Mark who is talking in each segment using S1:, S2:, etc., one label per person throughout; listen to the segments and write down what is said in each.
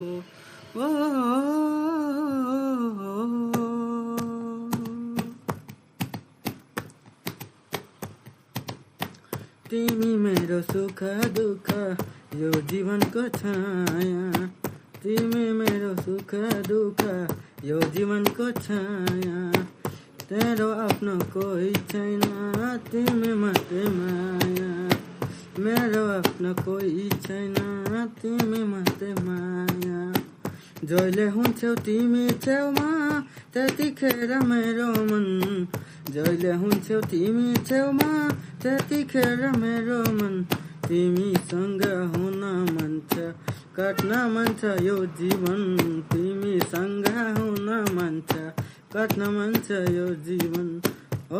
S1: तिमी मेरो सुख दुःख यो जीवनको छाया, तिमी मेरो सुख दुःख यो जीवनको छाया, तेरो आफ्नो कोही छैन तिमी मात्रै माया, मेरो आफ्नो कोही छैन तिमी मात्रै माया, जहिले हुन्छौ तिमी छेउमा त्यतिखेर मेरो मन, जहिले हुन्छौ तिमी छेउमा त्यतिखेर मेरो मन, तिमीसँग हुन मन छ काट्न मन छ यो जीवन, तिमीसँग हुन मन छ काट्न मन छ यो जीवन। ओ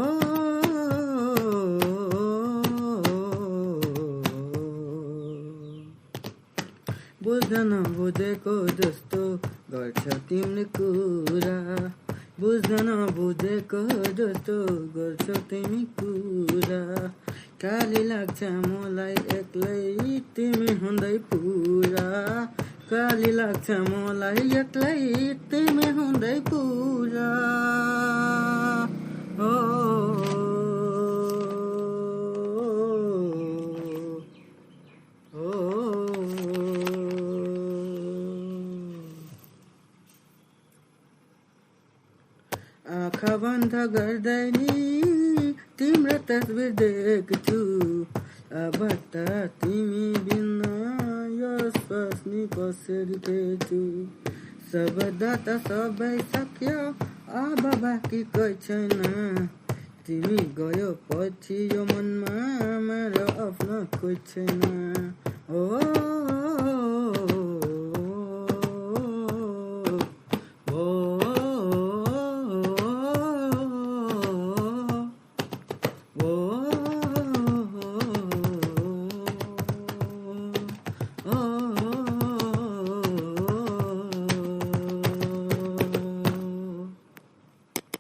S1: बुझ्न बुझेको जस्तो गर्छ तिमीले कुरा, बुझ्न बुझेको जस्तो गर्छ तिमी कुरा, काली लाग्छ मलाई एक्लै तिमी हुँदै पुरा, काली लाग्छ मलाई एक्लै तिमी हुँदै पुरा। ओ आँखा बन्द गर्दै नि तिम्रो तस्बिर देख्छु, अब त तिमी बिना यो श्वास नि कसरी फेर्छु, शब्द त सबै सक्यो अब बाँकी कोही छैन, तिमी गयो पछि यो मनमा मेरो आफ्नो कोही छैन। ओ